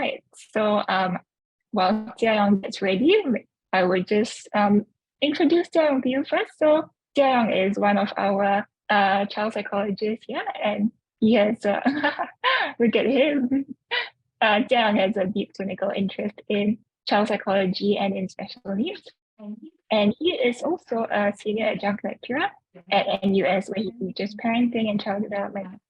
right. So while Jiayong gets ready, I would just introduce Jiayong to you first. So Jiayong is one of our child psychologists here, and he has, look at him. Jiayong has a deep clinical interest in child psychology and in special needs. And he is also a Senior Adjunct Lecturer at NUS, where he teaches parenting and child development.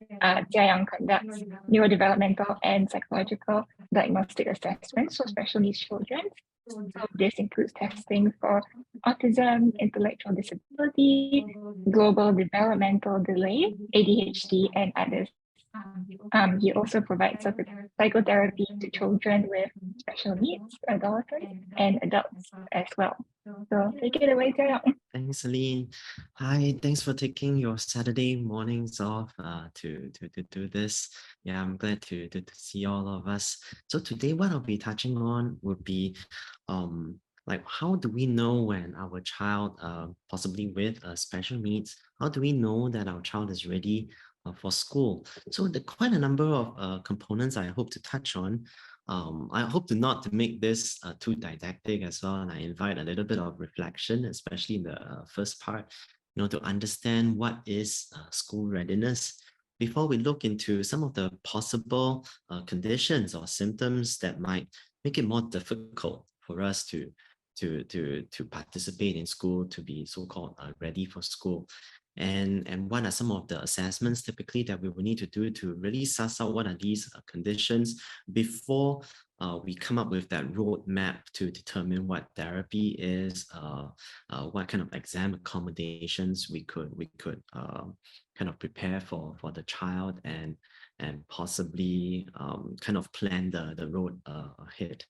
Jiayong conducts neurodevelopmental and psychological diagnostic assessments for special needs children. So this includes testing for autism, intellectual disability, global developmental delay, ADHD, and others. He also provides psychotherapy to children with special needs, adolescents, and adults as well. So take it away, Jiayong. Thanks, Aline. Hi, thanks for taking your Saturday mornings off to do this. Yeah, I'm glad to see all of us. So today what I'll be touching on would be like how do we know when our child possibly with special needs, how do we know that our child is ready for school? So quite a number of components I hope to touch on. I hope not to make this too didactic as well, and I invite a little bit of reflection, especially in the first part, to understand what is school readiness before we look into some of the possible conditions or symptoms that might make it more difficult for us to participate in school, to be so-called ready for school. And what are some of the assessments typically that we will need to do to really suss out what are these conditions before we come up with that roadmap to determine what therapy is, what kind of exam accommodations we could kind of prepare for the child, and possibly kind of plan the road ahead.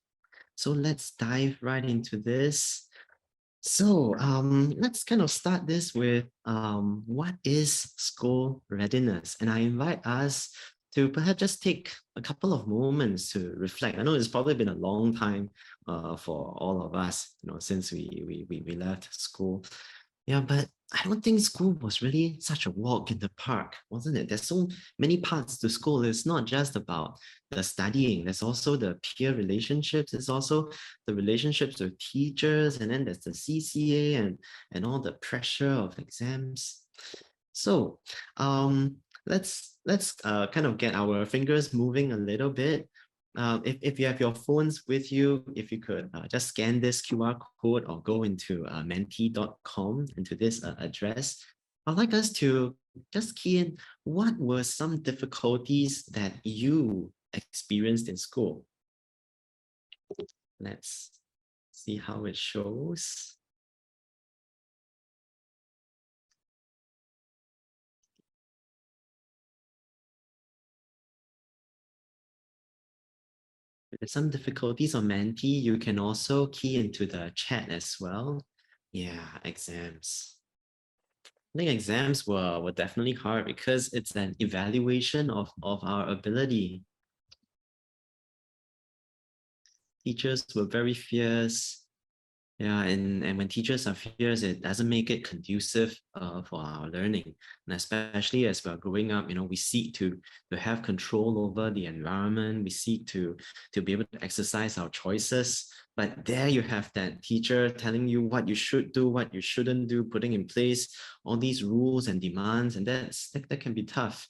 So let's dive right into this. So let's kind of start this with what is school readiness? And I invite us to perhaps just take a couple of moments to reflect. I know it's probably been a long time for all of us, since we left school. Yeah, but I don't think school was really such a walk in the park, wasn't it? There's so many parts to school. It's not just about the studying. There's also the peer relationships. There's also the relationships with teachers, and then there's the CCA and all the pressure of exams. So let's kind of get our fingers moving a little bit. If you have your phones with you, if you could just scan this QR code or go into menti.com, into this address, I'd like us to just key in what were some difficulties that you experienced in school. Let's see how it shows. If there's some difficulties on Menti, you can also key into the chat as well. Yeah, exams. I think exams were definitely hard because it's an evaluation of our ability. Teachers were very fierce. Yeah, and when teachers are fierce, it doesn't make it conducive for our learning. And especially as we're growing up, we seek to have control over the environment. We seek to be able to exercise our choices. But there you have that teacher telling you what you should do, what you shouldn't do, putting in place all these rules and demands, and that can be tough.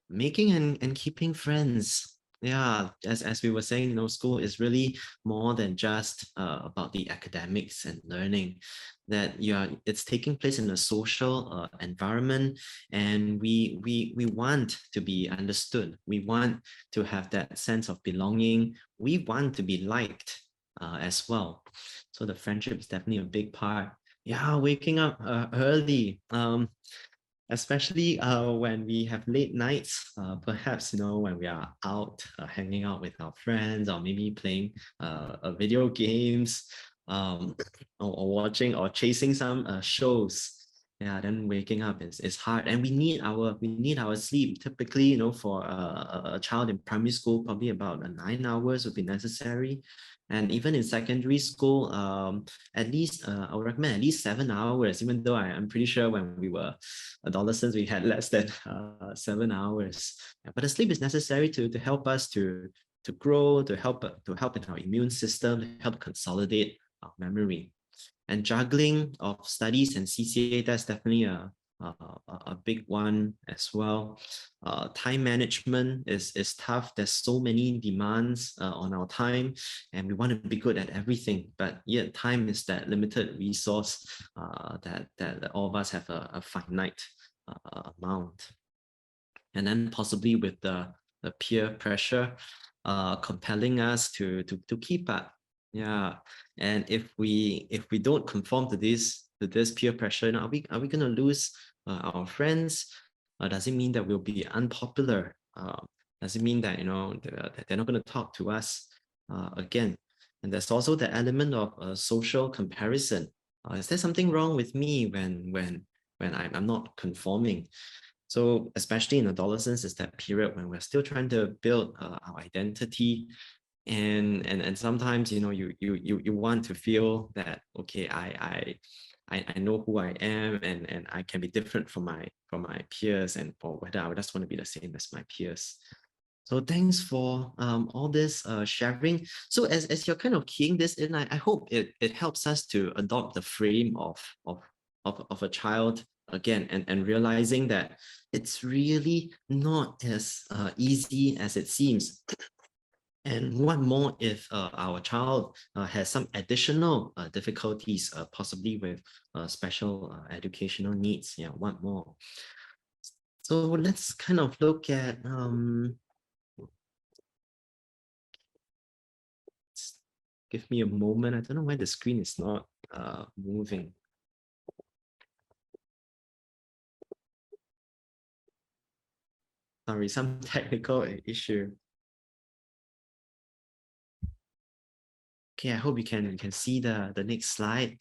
Making and keeping friends. Yeah, as we were saying, school is really more than just about the academics and learning. That it's taking place in a social environment, and we want to be understood. We want to have that sense of belonging. We want to be liked as well. So the friendship is definitely a big part. Yeah, waking up early. Especially when we have late nights, perhaps, when we are out hanging out with our friends, or maybe playing video games, or watching or chasing some shows. Yeah, then waking up is hard, and we need our sleep. Typically, for a child in primary school, probably about 9 hours would be necessary. And even in secondary school, at least I would recommend at least 7 hours, even though I'm pretty sure when we were adolescents, we had less than 7 hours. But the sleep is necessary to help us to grow, to help in our immune system, to help consolidate our memory. And juggling of studies and CCA, that's definitely a big one as well. Time management is tough. There's so many demands on our time, and we want to be good at everything, but yet time is that limited resource that all of us have a finite amount. And then possibly with the peer pressure compelling us to keep up. Yeah, and if we don't conform to this peer pressure, are we going to lose our friends? Does it mean that we'll be unpopular? Does it mean that that they're not going to talk to us again? And there's also the element of social comparison. Is there something wrong with me when I'm not conforming? So especially in adolescence, is that period when we're still trying to build our identity, and sometimes you want to feel that, okay, I know who I am, and I can be different from my peers, and for whether I just want to be the same as my peers. So thanks for all this sharing. So as you're kind of keying this in, I hope it helps us to adopt the frame of a child again, and realizing that it's really not as easy as it seems. And what more if our child has some additional difficulties, possibly with special educational needs? Yeah, what more? So let's kind of look at give me a moment. I don't know why the screen is not moving. Sorry, some technical issue. Okay, I hope you can see the next slide.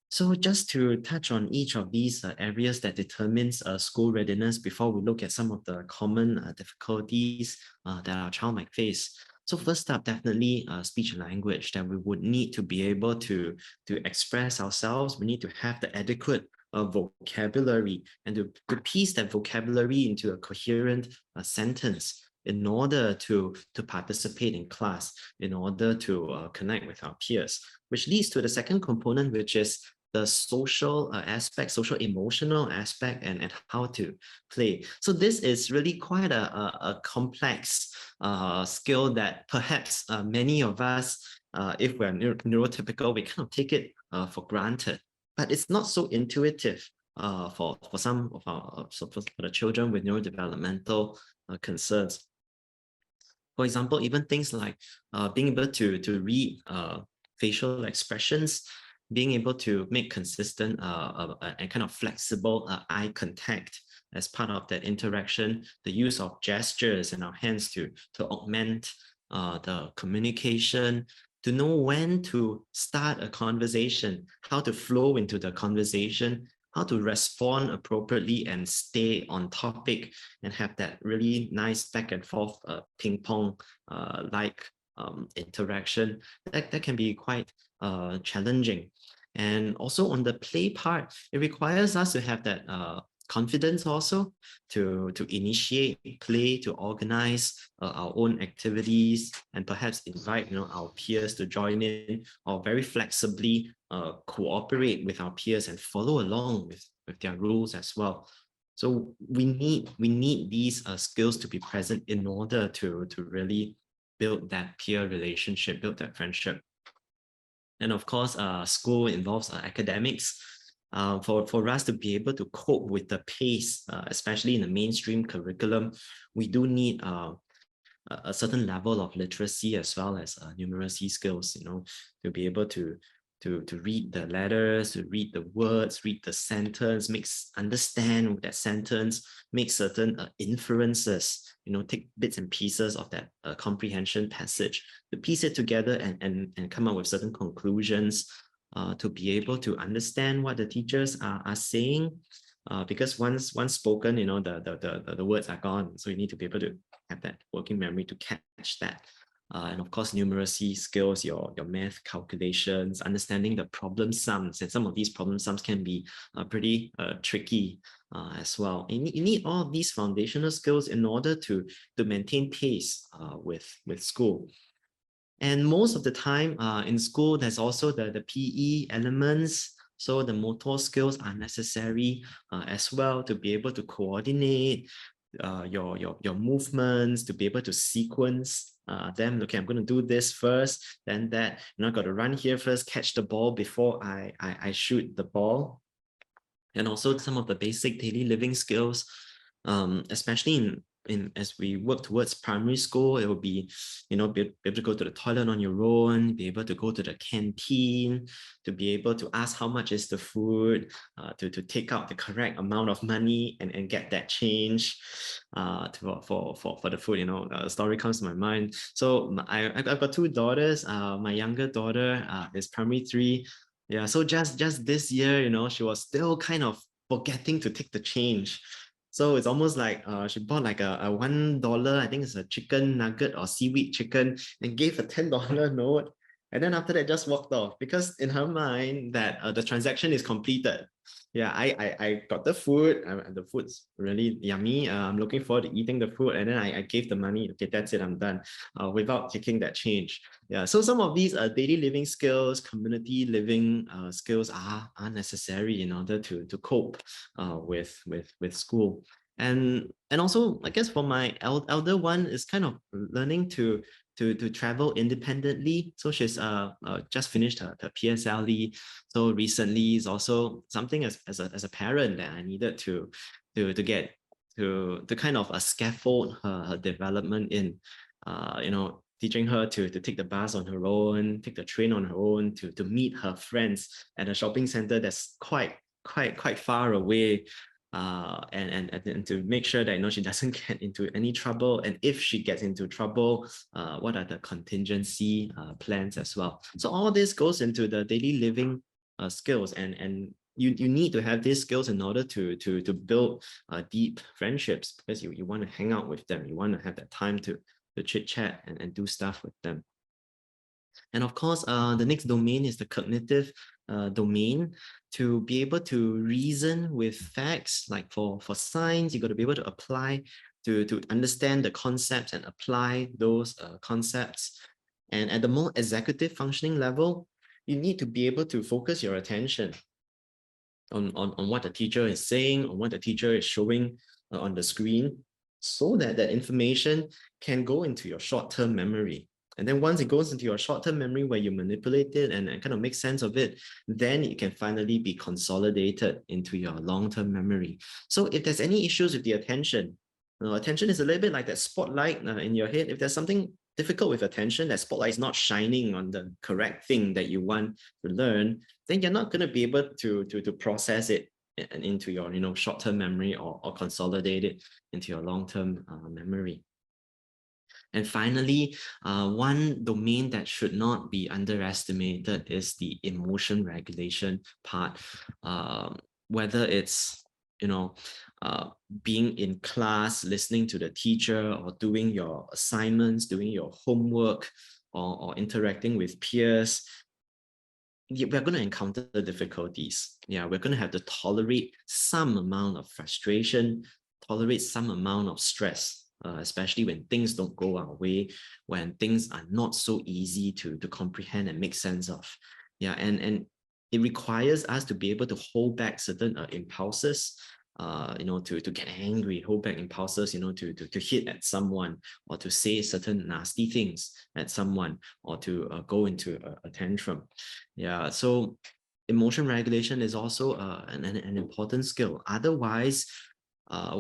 So just to touch on each of these areas that determines school readiness before we look at some of the common difficulties that our child might face. So first up, definitely speech and language, that we would need to be able to express ourselves. We need to have the adequate vocabulary, and to piece that vocabulary into a coherent sentence in order to participate in class, in order to connect with our peers, which leads to the second component, which is the social aspect, social emotional aspect, and how to play. So this is really quite a complex skill that perhaps many of us, if we're neurotypical, we kind of take it for granted, but it's not so intuitive for some of our, for the children with neurodevelopmental concerns. For example, even things like being able to read facial expressions, being able to make consistent and kind of flexible eye contact as part of that interaction, the use of gestures in our hands to augment the communication, to know when to start a conversation, how to flow into the conversation, how to respond appropriately and stay on topic, and have that really nice back and forth ping pong like interaction. That can be quite challenging. And also on the play part, it requires us to have that confidence also to initiate play, to organize our own activities, and perhaps invite our peers to join in, or very flexibly cooperate with our peers and follow along with their rules as well. So we need these skills to be present in order to really build that peer relationship, build that friendship. And of course, school involves academics. For us to be able to cope with the pace, especially in the mainstream curriculum, we do need a certain level of literacy as well as numeracy skills, to be able to read the letters, to read the words, read the sentence, understand that sentence, make certain inferences, take bits and pieces of that comprehension passage, to piece it together and come up with certain conclusions, to be able to understand what the teachers are saying, because once spoken, the words are gone. So you need to be able to have that working memory to catch that. And of course, numeracy skills, your math calculations, understanding the problem sums, and some of these problem sums can be pretty tricky as well. You need all of these foundational skills in order to maintain pace with school. And most of the time in school, there's also the PE elements. So the motor skills are necessary as well to be able to coordinate your movements, to be able to sequence them. Okay, I'm going to do this first, then that. You know, I've got to run here first, catch the ball before I shoot the ball. And also some of the basic daily living skills, especially in as we work towards primary school, it will be, you know, be able to go to the toilet on your own, be able to go to the canteen, to be able to ask how much is the food, to take out the correct amount of money and get that change for the food. You know, a story comes to my mind. So I've got two daughters. My younger daughter is primary 3. Yeah, so just this year, you know, she was still kind of forgetting to take the change. So it's almost like she bought like a $1, I think it's a chicken nugget or seaweed chicken, and gave a $10 note. And then after that, just walked off because in her mind that the transaction is completed. Yeah, I got the food, and the food's really yummy. I'm looking forward to eating the food, and then I gave the money. Okay, that's it, I'm done, without taking that change. Yeah, so some of these daily living skills, community living skills are necessary in order to cope with school. And also, I guess for my elder one is kind of learning to travel independently. So she's just finished her PSLE. So recently is also something as a parent that I needed to get to kind of scaffold her development in, you know, teaching her to take the bus on her own, take the train on her own, to meet her friends at a shopping center that's quite far away. And to make sure that, you know, she doesn't get into any trouble, and if she gets into trouble, what are the contingency plans as well. So all this goes into the daily living skills, and you need to have these skills in order to build deep friendships, because you want to hang out with them, you want to have that time to chit chat and do stuff with them. And of course, the next domain is the cognitive domain. To be able to reason with facts, like for science, you got to be able to apply, to understand the concepts and apply those concepts. And at the more executive functioning level, you need to be able to focus your attention on what the teacher is saying, on what the teacher is showing on the screen, so that that information can go into your short-term memory. And then once it goes into your short-term memory where you manipulate it and kind of make sense of it, then it can finally be consolidated into your long-term memory. So if there's any issues with the attention, attention is a little bit like that spotlight in your head. If there's something difficult with attention, that spotlight is not shining on the correct thing that you want to learn, then you're not going to be able to process it into your, you know, short-term memory or consolidate it into your long-term memory. And finally, one domain that should not be underestimated is the emotion regulation part. Whether it's, you know, being in class, listening to the teacher, or doing your assignments, doing your homework, or interacting with peers, we're going to encounter difficulties. Yeah, we're going to have to tolerate some amount of frustration, tolerate some amount of stress, especially when things don't go our way, when things are not so easy to comprehend and make sense of. Yeah, and it requires us to be able to hold back certain impulses, you know, to get angry, hold back impulses, you know, to hit at someone, or to say certain nasty things at someone, or to go into a tantrum. Yeah, so emotion regulation is also an important skill. Otherwise,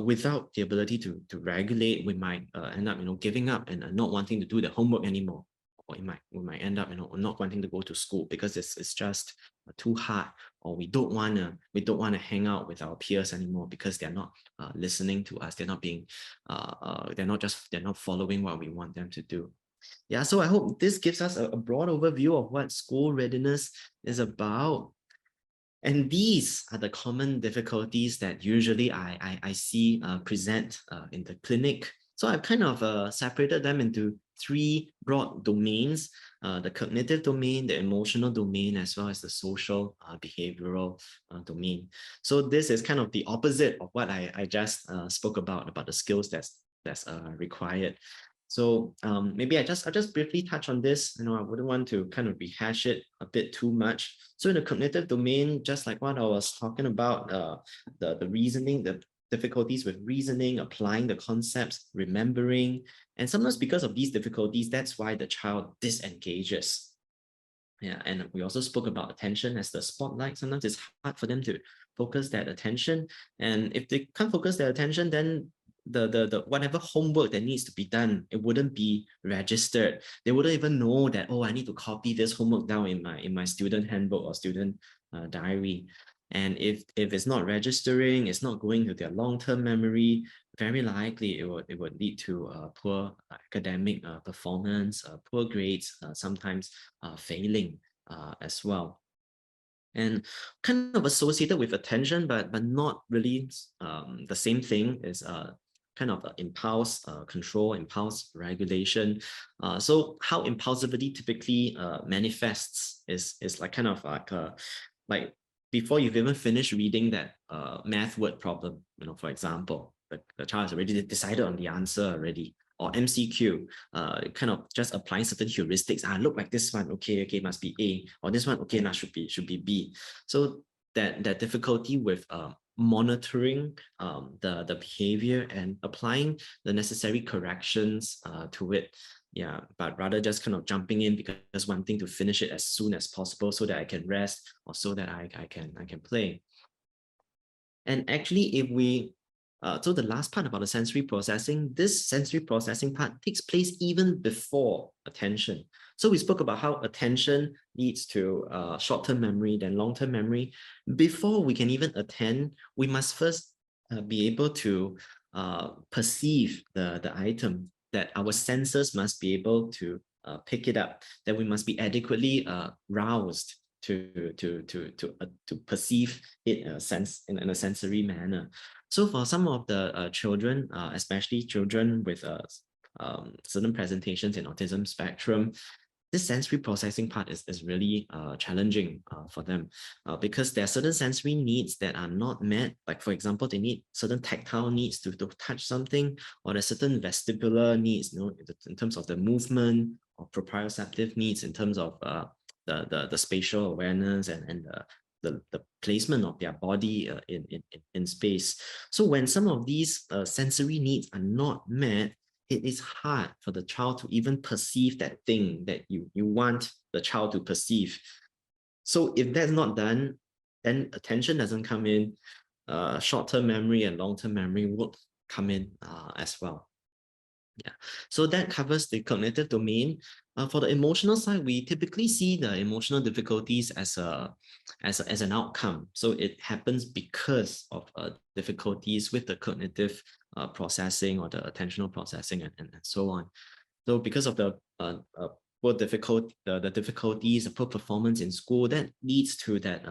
without the ability to regulate, we might end up, you know, giving up and not wanting to do the homework anymore. Or we might end up, you know, not wanting to go to school because it's just too hard, or we don't want to hang out with our peers anymore because they're not listening to us. They're not being they're not following what we want them to do. Yeah, so I hope this gives us a broad overview of what school readiness is about. And these are the common difficulties that usually I see present in the clinic So I've kind of separated them into three broad domains, the cognitive domain, the emotional domain, as well as the social behavioral domain. So this is kind of the opposite of what I just spoke about the skills that's required. So maybe I'll just briefly touch on this. I wouldn't want to kind of rehash it a bit too much. So in the cognitive domain, just like what I was talking about, the reasoning, the difficulties with reasoning, applying the concepts, remembering, and sometimes because of these difficulties, that's why the child disengages. Yeah, and we also spoke about attention as the spotlight. Sometimes it's hard for them to focus that attention, and if they can't focus their attention, then the whatever homework that needs to be done, it wouldn't be registered. They wouldn't even know that, oh, I need to copy this homework down in my student handbook or student diary. And if it's not registering, it's not going to their long-term memory, very likely it would lead to poor academic performance, poor grades, sometimes failing as well. And kind of associated with attention, but not really the same thing, is kind of impulse control, impulse regulation. So how impulsivity typically manifests is like kind of like before you've even finished reading that math word problem, for example, the child has already decided on the answer already. Or MCQ, kind of just applying certain heuristics. Look like this one, okay, must be A, or this one, okay, now should be B. So that difficulty with monitoring the behavior and applying the necessary corrections to it. Yeah, but rather just kind of jumping in because wanting to finish it as soon as possible so that I can rest or so that I can play. And actually, if we so the last part about the sensory processing, this sensory processing part takes place even before attention. So we spoke about how attention leads to short-term memory, then long-term memory. Before we can even attend, we must first be able to perceive the item, that our senses must be able to pick it up, that we must be adequately roused to perceive it in a sensory manner. So for some of the children, especially children with certain presentations in autism spectrum, this sensory processing part is really challenging for them because there are certain sensory needs that are not met. Like, for example, they need certain tactile needs to touch something, or there's certain vestibular needs, in terms of the movement, or proprioceptive needs in terms of the spatial awareness and the placement of their body in space. So when some of these sensory needs are not met, it is hard for the child to even perceive that thing that you want the child to perceive. So if that's not done, then attention doesn't come in, short-term memory and long-term memory will come in as well. Yeah, so that covers the cognitive domain. For the emotional side, we typically see the emotional difficulties as an outcome. So it happens because of difficulties with the cognitive processing or the attentional processing and so on. So because of the poor the difficulties, the poor performance in school, that leads to that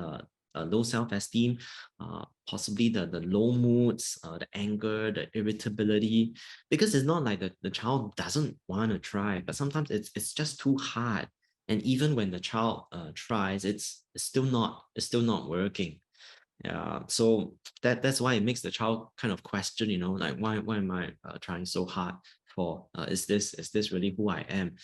low self-esteem, possibly the low moods, the anger, the irritability, because it's not like the child doesn't want to try, but sometimes it's just too hard. And even when the child tries, it's still not working. Yeah, so that's why it makes the child kind of question, like why am I trying so hard for? Is this really who I am?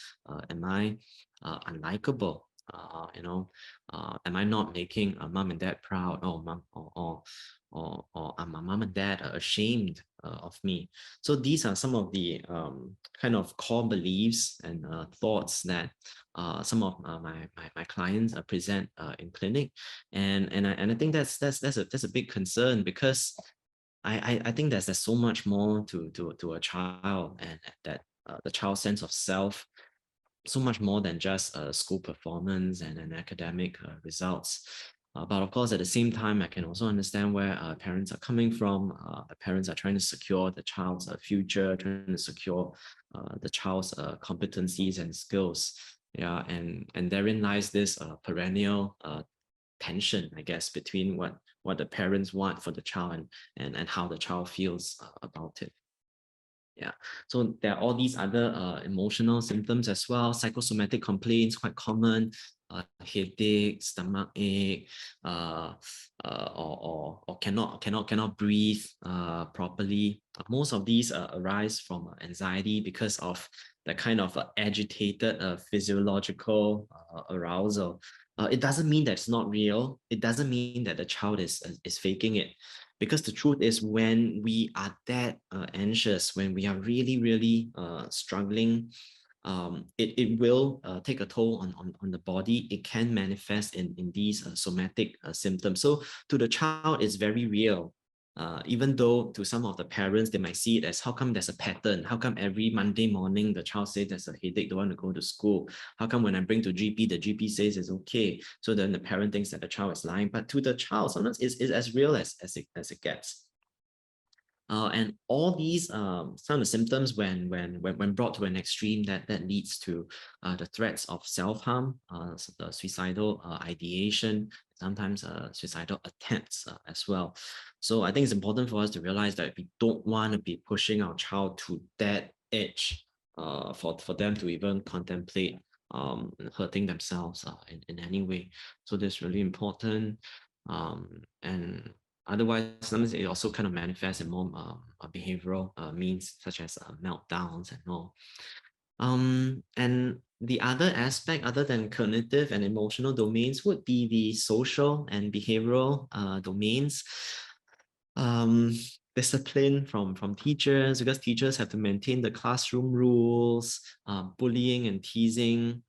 Am I unlikable? Am I not making mom and dad proud? Or are my mom and dad ashamed of me? So these are some of the kind of core beliefs and thoughts that some of my clients present in clinic, and I think that's a big concern, because I think there's so much more to a child, and that the child's sense of self, so much more than just school performance and academic results. But of course, at the same time, I can also understand where parents are coming from. The parents are trying to secure the child's future, trying to secure the child's competencies and skills. Yeah, and therein lies this perennial tension, I guess, between what the parents want for the child and how the child feels about it. Yeah, so there are all these other emotional symptoms as well. Psychosomatic complaints, quite common. Headache, stomach ache, or cannot breathe properly. Most of these arise from anxiety because of the kind of agitated physiological arousal. It doesn't mean that it's not real. It doesn't mean that the child is faking it. Because the truth is, when we are that anxious, when we are really struggling, it will take a toll on the body. It can manifest in these somatic symptoms. So to the child, it's very real. Even though to some of the parents, they might see it as, how come there's a pattern? How come every Monday morning the child says there's a headache, don't want to go to school? How come when I bring to GP, the GP says it's okay? So then the parent thinks that the child is lying. But to the child, sometimes it's as real as it gets. And all these some of the symptoms, when brought to an extreme, that leads to the threats of self-harm, the suicidal ideation, sometimes suicidal attempts as well. So I think it's important for us to realize that we don't want to be pushing our child to that edge for them to even contemplate hurting themselves in any way. So that's really important. And otherwise, sometimes it also kind of manifests in more behavioral means, such as meltdowns and all. And the other aspect, other than cognitive and emotional domains, would be the social and behavioral domains. Discipline from teachers, because teachers have to maintain the classroom rules, bullying and teasing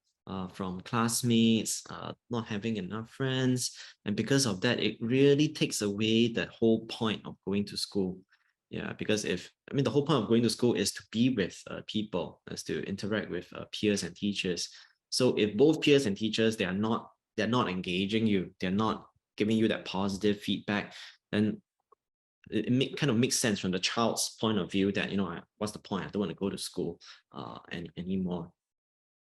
from classmates, not having enough friends. And because of that, it really takes away the whole point of going to school. Yeah, because the whole point of going to school is to be with people, is to interact with peers and teachers. So if both peers and teachers, they're not engaging you, they're not giving you that positive feedback, then it kind of makes sense from the child's point of view that, what's the point? I don't want to go to school anymore.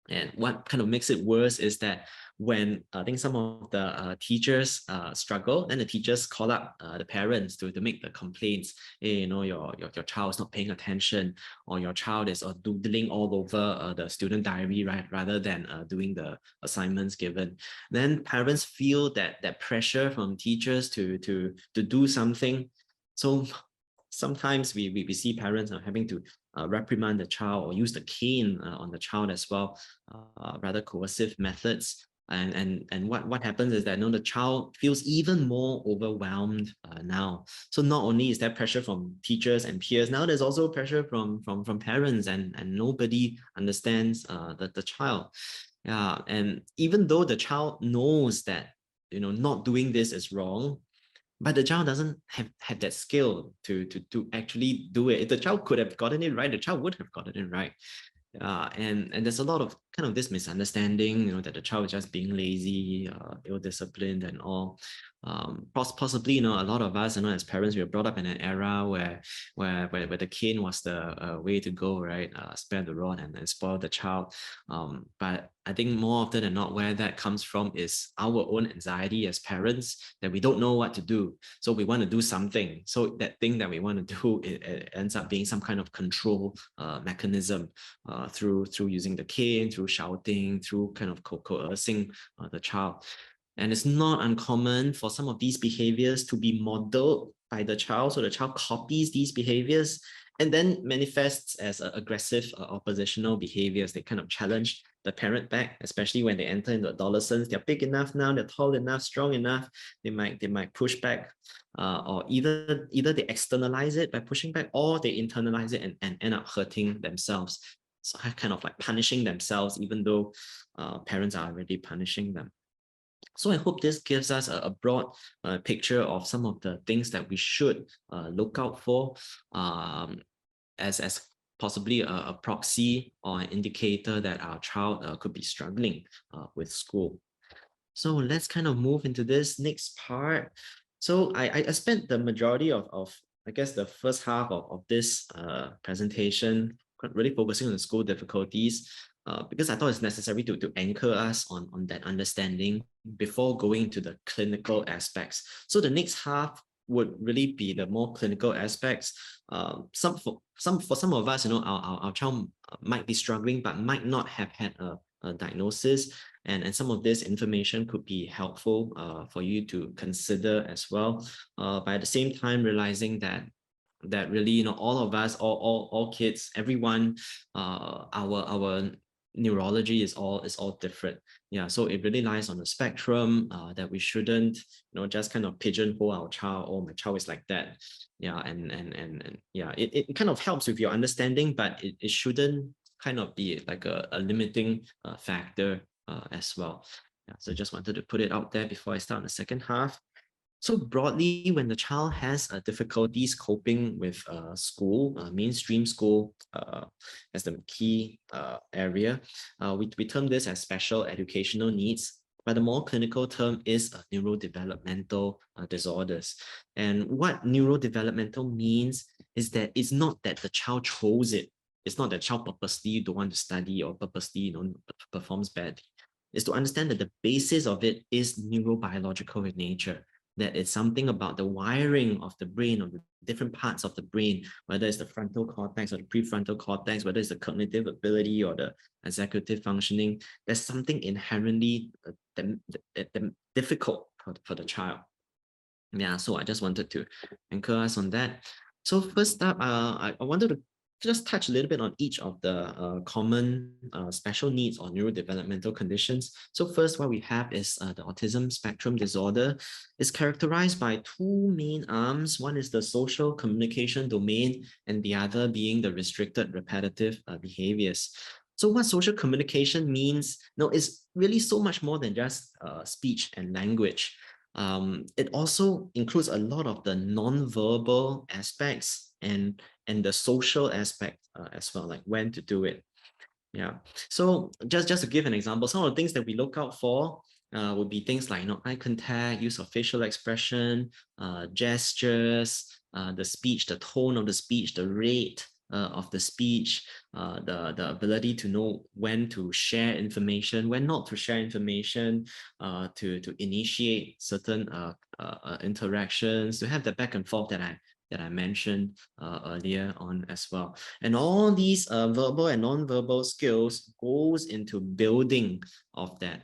And what kind of makes it worse is that when I think some of the teachers struggle, then the teachers call up the parents to make the complaints. Hey, your child is not paying attention, or your child is doodling all over the student diary, right, rather than doing the assignments given. Then parents feel that pressure from teachers to do something. So sometimes we see parents having to reprimand the child or use the cane on the child as well, rather coercive methods. And what happens is that the child feels even more overwhelmed now. So not only is there pressure from teachers and peers, now there's also pressure from parents, and nobody understands the child. Yeah, and even though the child knows that not doing this is wrong, but the child doesn't have that skill to actually do it. If the child could have gotten it right, the child would have gotten it right. And there's a lot of kind of this misunderstanding, that the child is just being lazy, ill-disciplined and all. Possibly, a lot of us, as parents, we were brought up in an era where the cane was the way to go, right? Spare the rod and spoil the child. But I think more often than not, where that comes from is our own anxiety as parents, that we don't know what to do. So we want to do something. So that thing that we want to do, it ends up being some kind of control mechanism, through using the cane, through shouting, through kind of coercing the child. And it's not uncommon for some of these behaviors to be modeled by the child. So the child copies these behaviors and then manifests as aggressive oppositional behaviors. They kind of challenge the parent back, especially when they enter into adolescence. They're big enough now, they're tall enough, strong enough. They might push back, or either they externalize it by pushing back, or they internalize it and end up hurting themselves. So kind of like punishing themselves, even though parents are already punishing them. So I hope this gives us a broad picture of some of the things that we should look out for, as possibly a proxy or an indicator that our child could be struggling with school. So let's kind of move into this next part. So I spent the majority of I guess the first half of this presentation really focusing on the school difficulties, because I thought it's necessary to anchor us on that understanding before going to the clinical aspects. So the next half would really be the more clinical aspects. For some of us, our child might be struggling, but might not have had a diagnosis, and some of this information could be helpful for you to consider as well. But at the same time, realizing that really, all of us, all kids, everyone, our neurology is all different. Yeah, so it really lies on the spectrum that we shouldn't, just kind of pigeonhole our child. Oh, my child is like that. Yeah, and yeah, it kind of helps with your understanding, but it shouldn't kind of be like a limiting factor as well. Yeah, so just wanted to put it out there before I start the second half. So broadly, when the child has difficulties coping with school, mainstream school as the key area, we term this as special educational needs, but the more clinical term is neurodevelopmental disorders. And what neurodevelopmental means is that it's not that the child chose it. It's not that child purposely don't want to study or purposely performs badly. It's to understand that the basis of it is neurobiological in nature, that it's something about the wiring of the brain, of the different parts of the brain, whether it's the frontal cortex or the prefrontal cortex, whether it's the cognitive ability or the executive functioning. There's something inherently difficult for the child. Yeah, so I just wanted to anchor us on that. So first up, I wanted to just touch a little bit on each of the common special needs or neurodevelopmental conditions. So first, what we have is the Autism Spectrum Disorder. It's characterized by two main arms. One is the social communication domain, and the other being the restricted repetitive behaviors. So what social communication means, is really so much more than just speech and language. It also includes a lot of the non-verbal aspects and the social aspect as well, like when to do it. Yeah. So just to give an example, some of the things that we look out for would be things like eye contact, use of facial expression, gestures, the speech, the tone of the speech, the rate of the speech, the ability to know when to share information, when not to share information, to initiate certain interactions, to have the back and forth that I mentioned earlier on as well. And all these verbal and non-verbal skills goes into building of that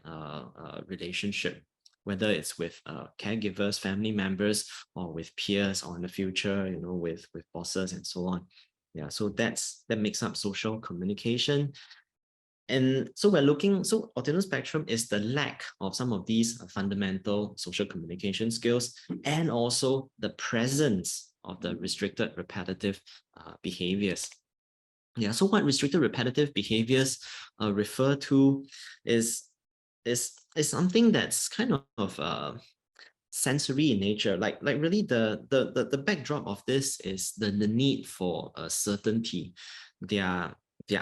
relationship, whether it's with caregivers, family members, or with peers, or in the future, with bosses and so on. Yeah, so that makes up social communication. And so autism spectrum is the lack of some of these fundamental social communication skills, and also the presence of the restricted repetitive behaviors. Yeah, so what restricted repetitive behaviors refer to is something that's kind of sensory in nature. Like really the backdrop of this is the need for certainty, their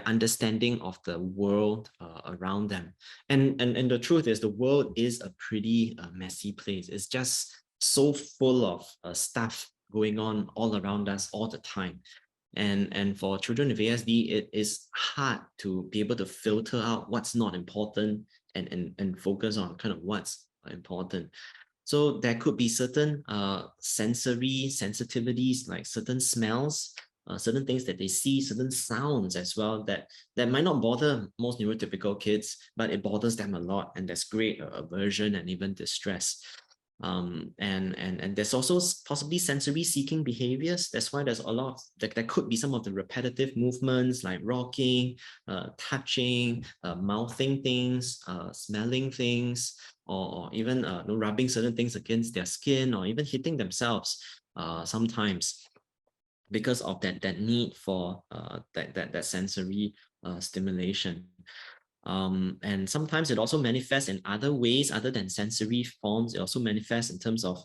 understanding of the world around them. And the truth is, the world is a pretty messy place. It's just so full of stuff going on all around us all the time. And for children with ASD, it is hard to be able to filter out what's not important and focus on kind of what's important. So there could be certain sensory sensitivities, like certain smells, certain things that they see, certain sounds as well, that might not bother most neurotypical kids, but it bothers them a lot, and there's great aversion and even distress. And there's also possibly sensory seeking behaviors. That's why there's a lot of, there could be some of the repetitive movements like rocking, touching, mouthing things, smelling things, or even rubbing certain things against their skin, or even hitting themselves sometimes, because of that need for that sensory stimulation. And sometimes it also manifests in other ways other than sensory forms. It also manifests in terms of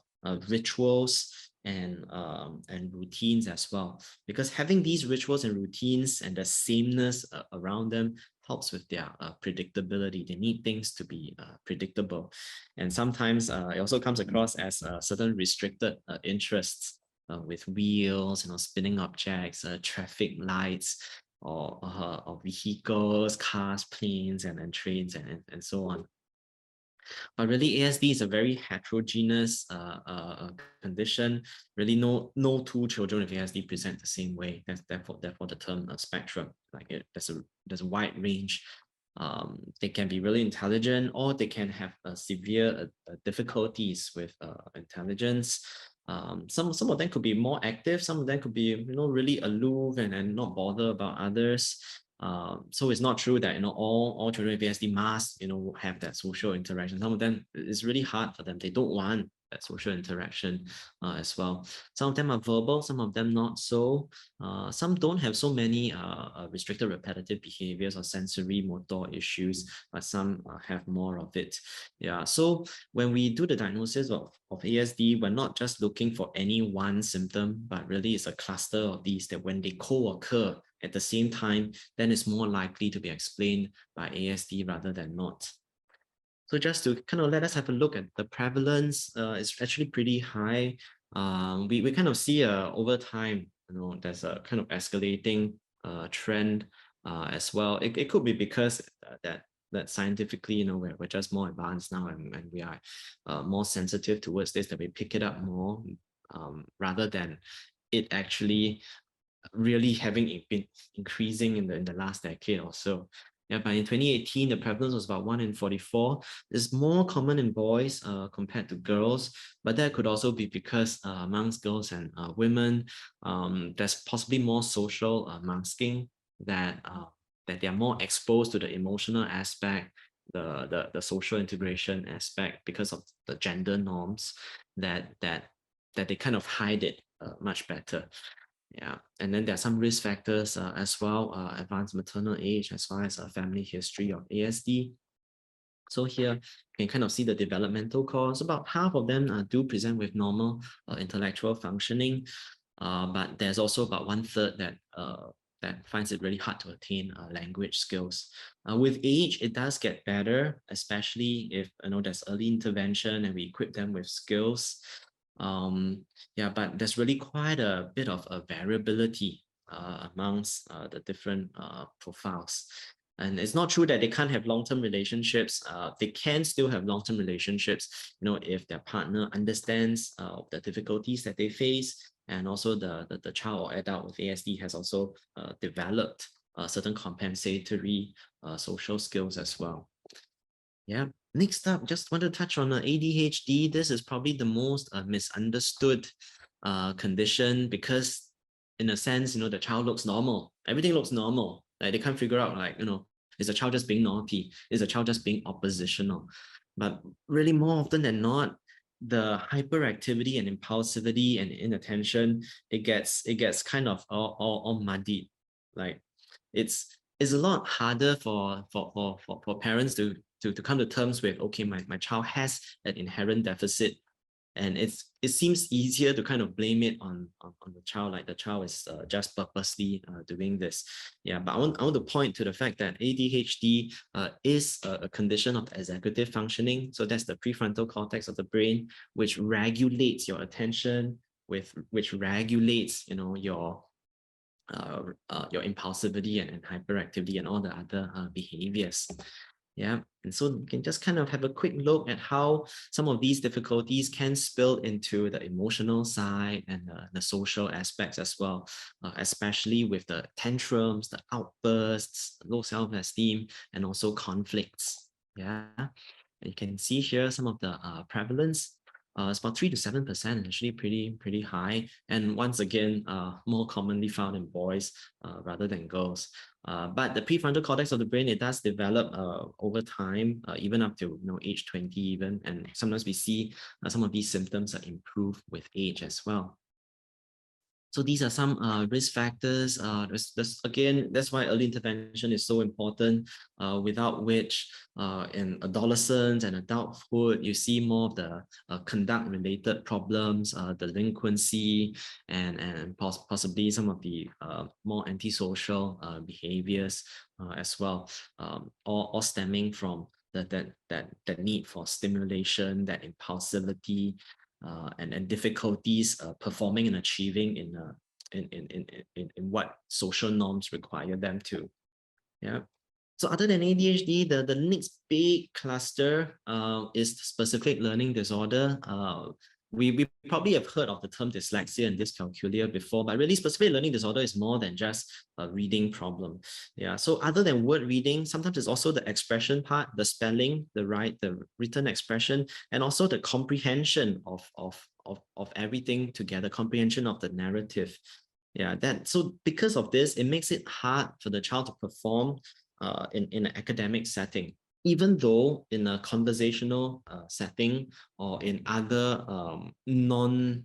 rituals and routines as well, because having these rituals and routines and the sameness around them helps with their predictability. They need things to be predictable. And sometimes it also comes across as certain restricted interests with wheels, spinning objects, traffic lights, or vehicles, cars, planes, and trains, and so on. But really, ASD is a very heterogeneous condition. Really, no two children with ASD present the same way. That's therefore the term spectrum. Like there's a wide range. They can be really intelligent, or they can have severe difficulties with intelligence. Some of them could be more active. Some of them could be really aloof and not bother about others. So it's not true that all children with ASD must have that social interaction. Some of them, it's really hard for them. They don't want that social interaction as well. Some of them are verbal, some of them not so. Some don't have so many restricted repetitive behaviors or sensory motor issues, but some have more of it. Yeah. So when we do the diagnosis of ASD, we're not just looking for any one symptom, but really it's a cluster of these that when they co-occur at the same time, then it's more likely to be explained by ASD rather than not. So just to kind of let us have a look at the prevalence, it's actually pretty high. We kind of see over time, there's a kind of escalating trend as well. It could be because that scientifically, we're just more advanced now, and we are more sensitive towards this, that we pick it up more rather than it actually really having been increasing in the last decade or so. Yeah, but in 2018, the prevalence was about 1 in 44. It's more common in boys compared to girls, but that could also be because amongst girls and women, there's possibly more social masking, that they are more exposed to the emotional aspect, the social integration aspect, because of the gender norms, that they kind of hide it much better. Yeah, and then there are some risk factors as well, advanced maternal age, as well as a family history of ASD. So here you can kind of see the developmental cause. About half of them do present with normal intellectual functioning, but there's also about 1/3 that finds it really hard to attain language skills. With age, it does get better, especially if there's early intervention and we equip them with skills. Yeah, but there's really quite a bit of a variability amongst the different profiles. And it's not true that they can't have long-term relationships. They can still have long-term relationships, if their partner understands the difficulties that they face, and also the child or adult with ASD has also developed certain compensatory social skills as well. Yeah. Next up, just want to touch on ADHD. This is probably the most misunderstood condition, because in a sense, the child looks normal. Everything looks normal. Like they can't figure out, like, is the child just being naughty? Is the child just being oppositional? But really, more often than not, the hyperactivity and impulsivity and inattention, it gets kind of all muddied. Like it's a lot harder for parents to come to terms with, okay, my child has an inherent deficit, and it seems easier to kind of blame it on the child, like the child is just purposely doing this. Yeah, but I want to point to the fact that ADHD is a condition of executive functioning. So that's the prefrontal cortex of the brain, which regulates your attention, which regulates your impulsivity and hyperactivity and all the other behaviors. Yeah, and so we can just kind of have a quick look at how some of these difficulties can spill into the emotional side and the social aspects as well, especially with the tantrums, the outbursts, low self-esteem, and also conflicts. Yeah, and you can see here some of the prevalence. It's about 3 to 7%, actually pretty high. And once again, more commonly found in boys rather than girls. But the prefrontal cortex of the brain, it does develop over time, even up to age 20 even. And sometimes we see some of these symptoms improve with age as well. So these are some risk factors. Again, that's why early intervention is so important, without which in adolescence and adulthood, you see more of the conduct-related problems, delinquency, and possibly some of the more antisocial behaviors as well, all stemming from that need for stimulation, that impulsivity, and difficulties performing and achieving in what social norms require them to. Yeah. So other than ADHD, the next big cluster is specific learning disorder. We probably have heard of the term dyslexia and dyscalculia before, but really specific learning disorder is more than just a reading problem. Yeah, so other than word reading, sometimes it's also the expression part, the spelling, the written expression, and also the comprehension of everything together, comprehension of the narrative. Yeah, so because of this, it makes it hard for the child to perform in an academic setting, even though in a conversational setting or in other non-word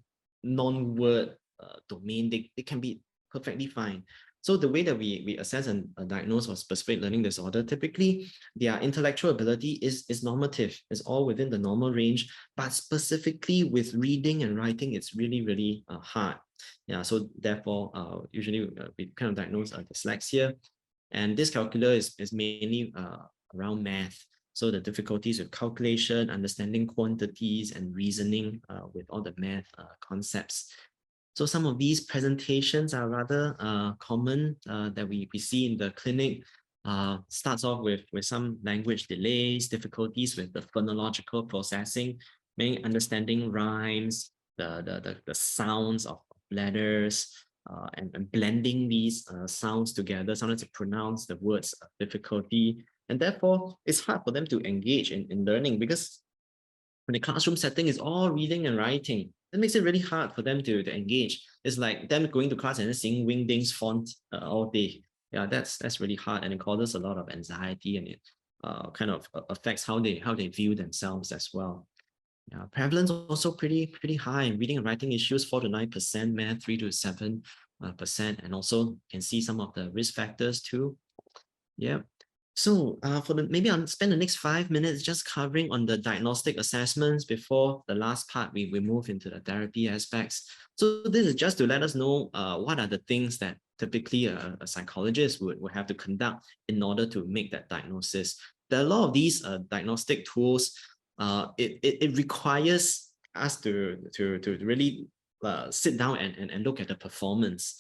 domain, they can be perfectly fine. So the way that we assess and diagnose for specific learning disorder, typically their intellectual ability is normative, it's all within the normal range, but specifically with reading and writing, it's really, really hard. Yeah, so therefore, usually we kind of diagnose dyslexia, and dyscalculia is mainly around math. So the difficulties with calculation, understanding quantities, and reasoning with all the math concepts. So some of these presentations are rather common that we see in the clinic. Starts off with some language delays, difficulties with the phonological processing, mainly understanding rhymes, the sounds of letters, and blending these sounds together, sometimes to pronounce the words difficulty. And therefore, it's hard for them to engage in learning, because when the classroom setting is all reading and writing, it makes it really hard for them to engage. It's like them going to class and then seeing Wingding's font all day. Yeah, that's really hard, and it causes a lot of anxiety, and it kind of affects how they view themselves as well. Yeah, prevalence also pretty high. Reading and writing issues 4 to 9%, math 3 to 7%, and also can see some of the risk factors too. Yeah. So maybe I'll spend the next 5 minutes just covering on the diagnostic assessments before the last part we move into the therapy aspects. So this is just to let us know what are the things that typically a psychologist would have to conduct in order to make that diagnosis. There are a lot of these diagnostic tools. It requires us to really sit down and look at the performance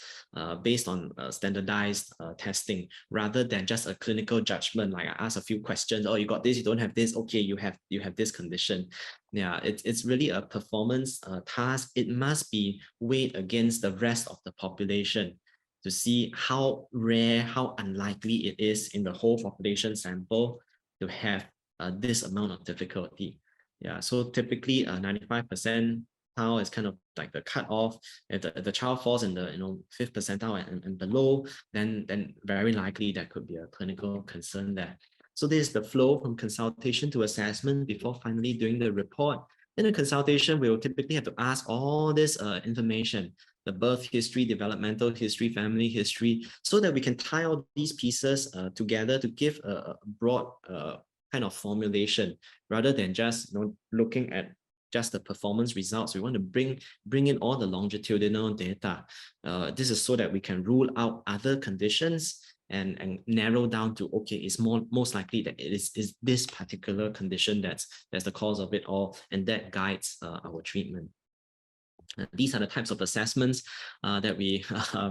based on standardized testing, rather than just a clinical judgment. Like I ask a few questions, oh, you got this, you don't have this, okay, you have this condition. Yeah, it's really a performance task. It must be weighed against the rest of the population to see how rare, how unlikely it is in the whole population sample to have this amount of difficulty. Yeah, so typically 95% is kind of like the cutoff. If the child falls in the 5th percentile and below, then very likely that could be a clinical concern there. So this is the flow from consultation to assessment before finally doing the report. In a consultation, we will typically have to ask all this information, the birth history, developmental history, family history, so that we can tie all these pieces together to give a broad kind of formulation, rather than just looking at just the performance results. We want to bring in all the longitudinal data. This is so that we can rule out other conditions and narrow down to, okay, it's most likely that it is this particular condition that's the cause of it all, and that guides our treatment. These are the types of assessments that we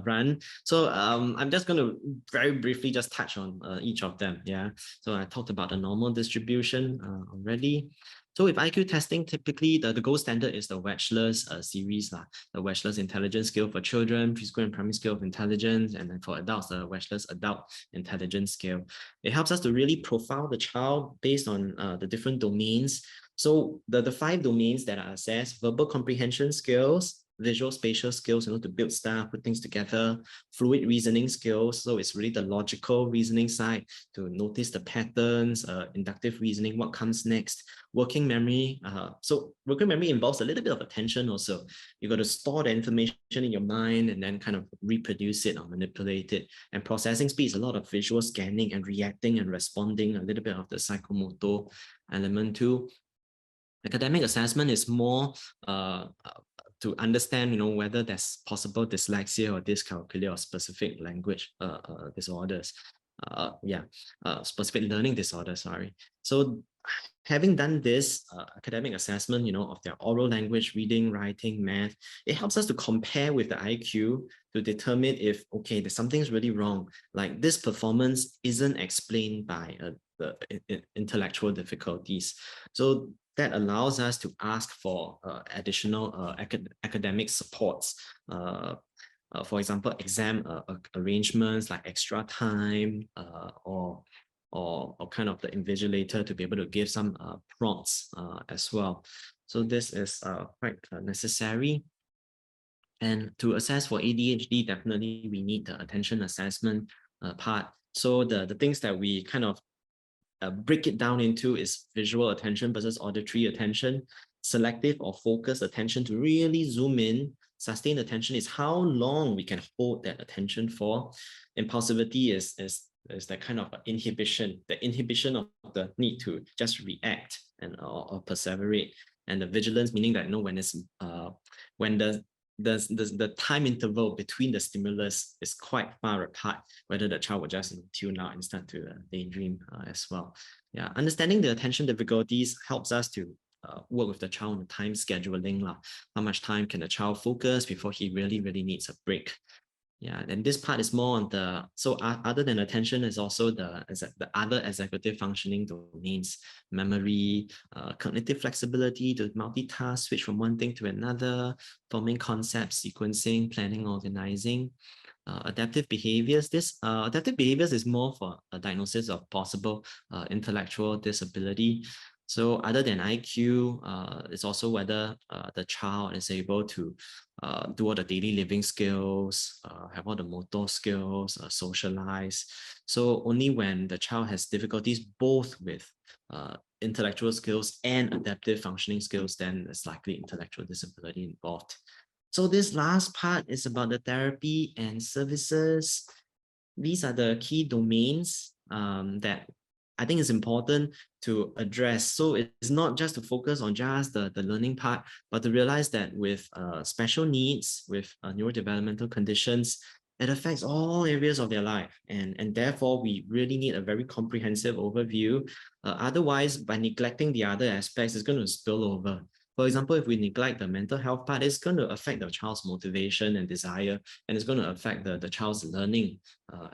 run. So I'm just going to very briefly just touch on each of them. Yeah. So I talked about the normal distribution already. So with IQ testing, typically the gold standard is the Wechsler's series, the Wechsler's Intelligence Scale for children, preschool and primary scale of intelligence, and then for adults, the Wechsler's Adult Intelligence Scale. It helps us to really profile the child based on the different domains. So the 5 domains that are assessed: verbal comprehension skills, visual spatial skills, to build stuff, put things together; fluid reasoning skills, so it's really the logical reasoning side, to notice the patterns; inductive reasoning, what comes next; working memory. So working memory involves a little bit of attention also. You got to store the information in your mind and then kind of reproduce it or manipulate it. And processing speed is a lot of visual scanning and reacting and responding, a little bit of the psychomotor element too. Academic assessment is more to understand, whether there's possible dyslexia or dyscalculia or specific language disorders. Specific learning disorder, sorry. So having done this academic assessment, of their oral language, reading, writing, math, it helps us to compare with the IQ to determine if, okay, there's something's really wrong. Like this performance isn't explained by the intellectual difficulties. So that allows us to ask for additional academic supports. For example, exam arrangements like extra time or kind of the invigilator to be able to give some prompts as well. So this is quite necessary. And to assess for ADHD, definitely we need the attention assessment part. So the things that we kind of break it down into is visual attention versus auditory attention, selective or focused attention to really zoom in. Sustained attention is how long we can hold that attention for. Impulsivity is that kind of inhibition, the inhibition of the need to just react and or perseverate. And the vigilance, meaning that when the time interval between the stimulus is quite far apart, whether the child will just tune out and start to daydream as well. Yeah, understanding the attention difficulties helps us to work with the child on the time scheduling. How much time can the child focus before he really needs a break? Yeah, and this part is more on the, so other than attention is also the other executive functioning domains, memory, cognitive flexibility to multitask, switch from one thing to another, forming concepts, sequencing, planning, organizing, adaptive behaviors. This adaptive behaviors is more for a diagnosis of possible intellectual disability. So other than IQ, it's also whether the child is able to do all the daily living skills, have all the motor skills, socialize. So only when the child has difficulties both with intellectual skills and adaptive functioning skills, then there's likely intellectual disability involved. So this last part is about the therapy and services. These are the key domains that I think is important to address. So it's not just to focus on just the learning part, but to realize that with special needs, with neurodevelopmental conditions, it affects all areas of their life. And therefore, we really need a very comprehensive overview. Otherwise, by neglecting the other aspects, it's going to spill over. For example, if we neglect the mental health part, it's going to affect the child's motivation and desire, and it's going to affect the child's learning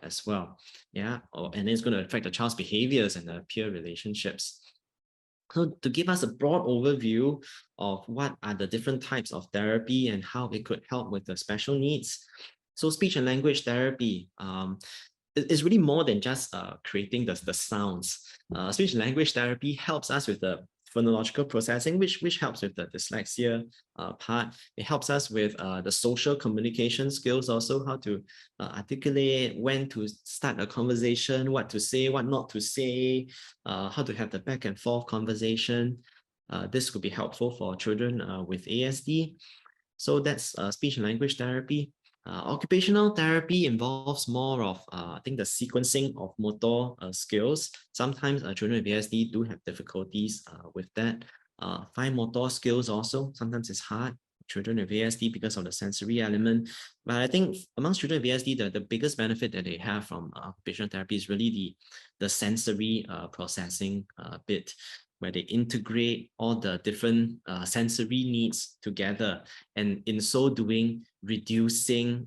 as well. Yeah, and it's going to affect the child's behaviors and the peer relationships. So to give us a broad overview of what are the different types of therapy and how it could help with the special needs. So speech and language therapy is really more than just creating the sounds. Speech and language therapy helps us with the phonological processing, which helps with the dyslexia part. It helps us with the social communication skills also, how to articulate, when to start a conversation, what to say, what not to say, how to have the back and forth conversation. This could be helpful for children with ASD. So that's speech and language therapy. Occupational therapy involves more of, I think, the sequencing of motor skills. Sometimes children with ASD do have difficulties with that. Fine motor skills also, sometimes it's hard. Children with ASD because of the sensory element. But I think amongst children with ASD, the biggest benefit that they have from occupational therapy is really the sensory processing bit, where they integrate all the different sensory needs together, and in so doing, reducing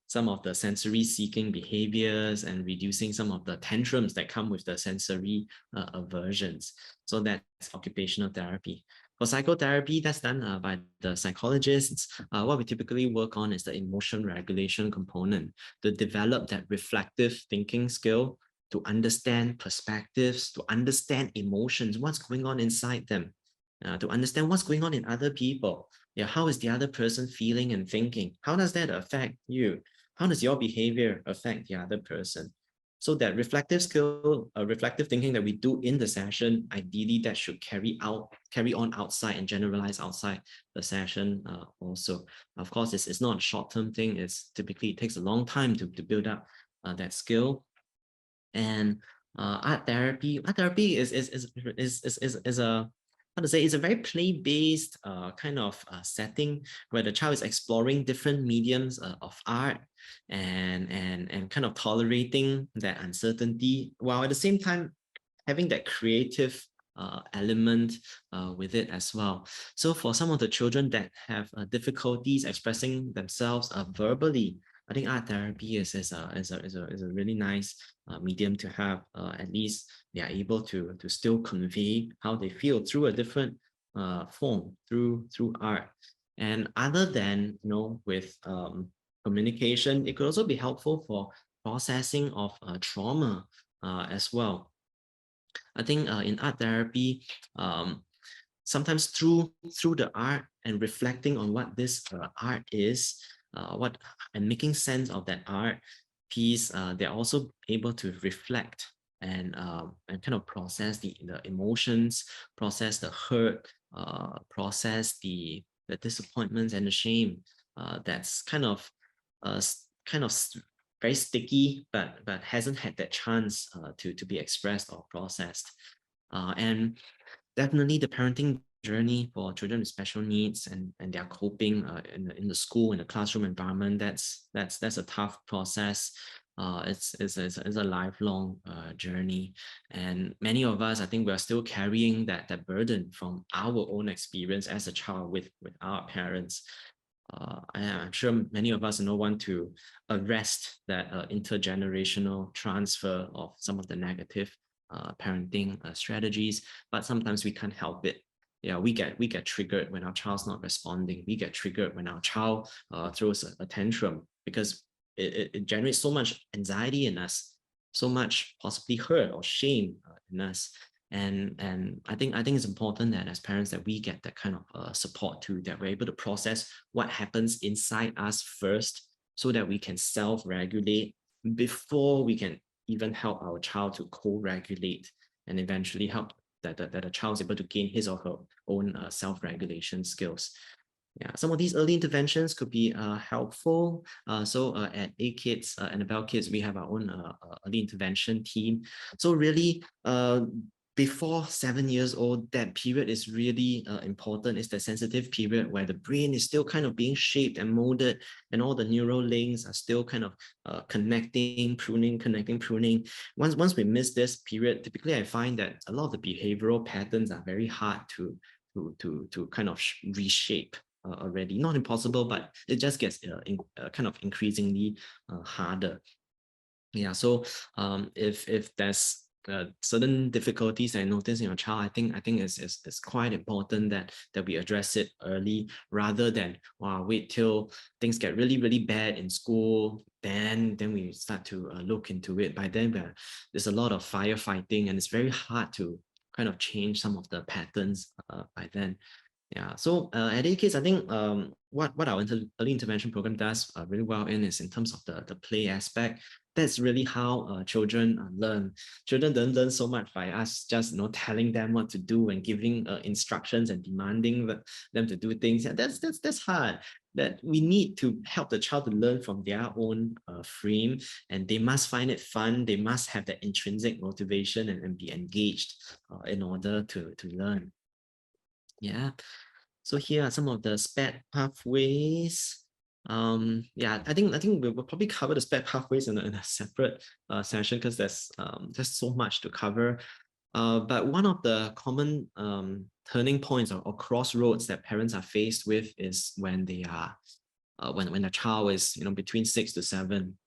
some of the sensory seeking behaviors and reducing some of the tantrums that come with the sensory aversions. So that's occupational therapy. For psychotherapy, that's done by the psychologists. What we typically work on is the emotion regulation component to develop that reflective thinking skill, to understand perspectives, to understand emotions, what's going on inside them, to understand what's going on in other people. Yeah, how is the other person feeling and thinking? How does that affect you? How does your behavior affect the other person? So that reflective skill, reflective thinking that we do in the session, ideally that should carry on outside and generalize outside the session also. Of course, it's not a short-term thing. It's typically, it takes a long time to build up that skill. And art therapy is a, how to say, it's a very play-based kind of setting where the child is exploring different mediums of art and kind of tolerating that uncertainty, while at the same time having that creative element with it as well. So for some of the children that have difficulties expressing themselves verbally, I think art therapy is a really nice medium to have. At least they are able to still convey how they feel through a different form, through art. And other than, with communication, it could also be helpful for processing of trauma as well. I think in art therapy, sometimes through the art and reflecting on what this art is, and making sense of that art piece, they're also able to reflect and kind of process the emotions, process the hurt, process the disappointments and the shame that's kind of very sticky, but hasn't had that chance to be expressed or processed. And definitely the parenting journey for children with special needs and their coping in the school, in the classroom environment, that's a tough process. It's a lifelong journey, and many of us, I think, we're still carrying that burden from our own experience as a child with our parents. I'm sure many of us don't want to arrest that intergenerational transfer of some of the negative parenting strategies, but sometimes we can't help it. Yeah, we get triggered when our child's not responding. We get triggered when our child throws a tantrum, because it generates so much anxiety in us, so much possibly hurt or shame in us. And I think it's important that as parents that we get that kind of support too, that we're able to process what happens inside us first, so that we can self-regulate before we can even help our child to co-regulate, and eventually help that a child is able to gain his or her own self-regulation skills. Yeah, some of these early interventions could be helpful. So at AKIDS and ABLKIDS, we have our own early intervention team. So really, before 7 years old, that period is really important. It's the sensitive period where the brain is still kind of being shaped and molded, and all the neural links are still kind of connecting, pruning. Once we miss this period, typically I find that a lot of the behavioral patterns are very hard to kind of reshape already. Not impossible, but it just gets kind of increasingly harder. Yeah, so if there's certain difficulties I notice in your child, I think it's quite important that we address it early, rather than wait till things get really bad in school, then we start to look into it. By then there's a lot of firefighting, and it's very hard to kind of change some of the patterns by then. Yeah, so at AKIDS, I think what our early intervention program does really well is in terms of the play aspect. That's really how children learn. Children don't learn so much by us just telling them what to do and giving instructions and demanding them to do things. Yeah, that's hard. That we need to help the child to learn from their own frame, and they must find it fun. They must have that intrinsic motivation and be engaged in order to learn. Yeah, so here are some of the SPED pathways. Yeah, I think we will probably cover the SPED pathways in a separate session, because there's so much to cover. But one of the common turning points or crossroads that parents are faced with is when they are when a child is between 6 to 7,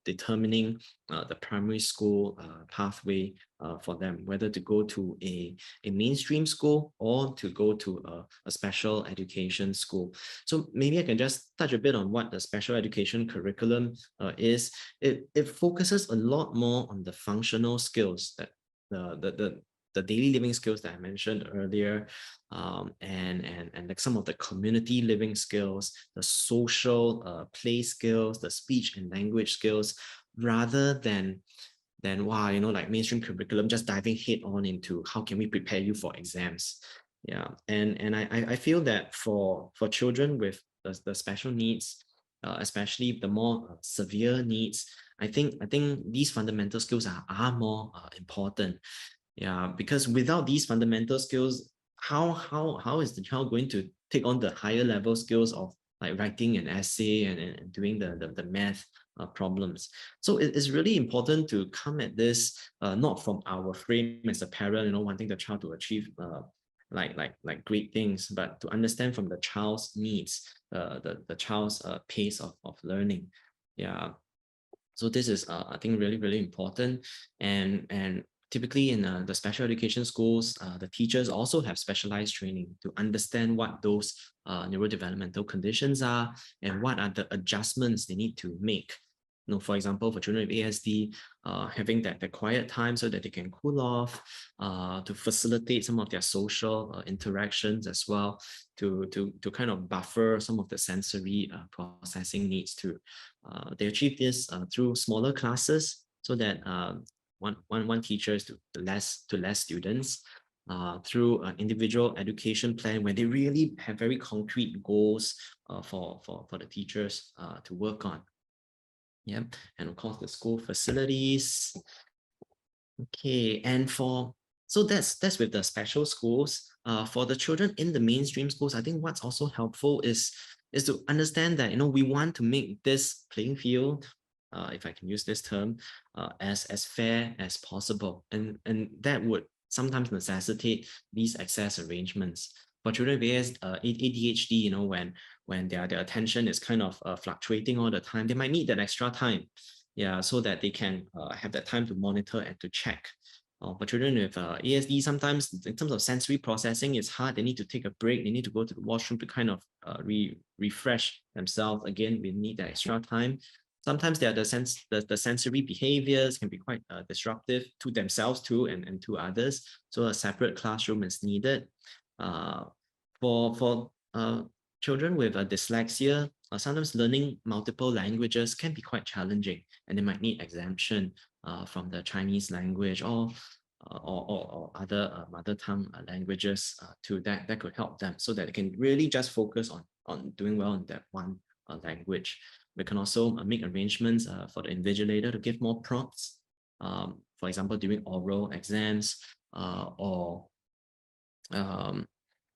determining the primary school pathway for them, whether to go to a mainstream school or to go to a special education school. So maybe I can just touch a bit on what the special education curriculum is. It focuses a lot more on the functional skills, that the daily living skills that I mentioned earlier, and like some of the community living skills, the social play skills, the speech and language skills, rather than like mainstream curriculum just diving head on into how can we prepare you for exams. Yeah, and I feel that for children with the special needs, especially the more severe needs, I think these fundamental skills are more important. Yeah, because without these fundamental skills, how is the child going to take on the higher level skills of like writing an essay and doing the math problems. So it is really important to come at this not from our frame as a parent, wanting the child to achieve like great things, but to understand from the child's needs, the child's pace of learning. Yeah. So this is, I think, really, really important. And typically in the special education schools, the teachers also have specialized training to understand what those neurodevelopmental conditions are and what are the adjustments they need to make. For example, for children with ASD, having that quiet time so that they can cool off, to facilitate some of their social interactions as well, to kind of buffer some of the sensory processing needs too. They achieve this through smaller classes so that one teacher is to less students, through an individual education plan where they really have very concrete goals for the teachers to work on. Yeah, and of course the school facilities. Okay, and so that's with the special schools. For the children in the mainstream schools, I think what's also helpful is to understand that we want to make this playing field, if I can use this term, as fair as possible, and that would sometimes necessitate these access arrangements. For children with ADHD, when their attention is kind of fluctuating all the time, they might need that extra time, yeah, so that they can have that time to monitor and to check. For children with ASD, sometimes in terms of sensory processing, it's hard. They need to take a break. They need to go to the washroom to kind of refresh themselves. Again, we need that extra time. Sometimes the sensory behaviors can be quite disruptive to themselves too, and to others. So a separate classroom is needed. For children with dyslexia, sometimes learning multiple languages can be quite challenging, and they might need exemption from the Chinese language or other mother tongue languages too. That could help them so that they can really just focus on doing well in that one language. We can also make arrangements for the invigilator to give more prompts, for example, during oral exams, or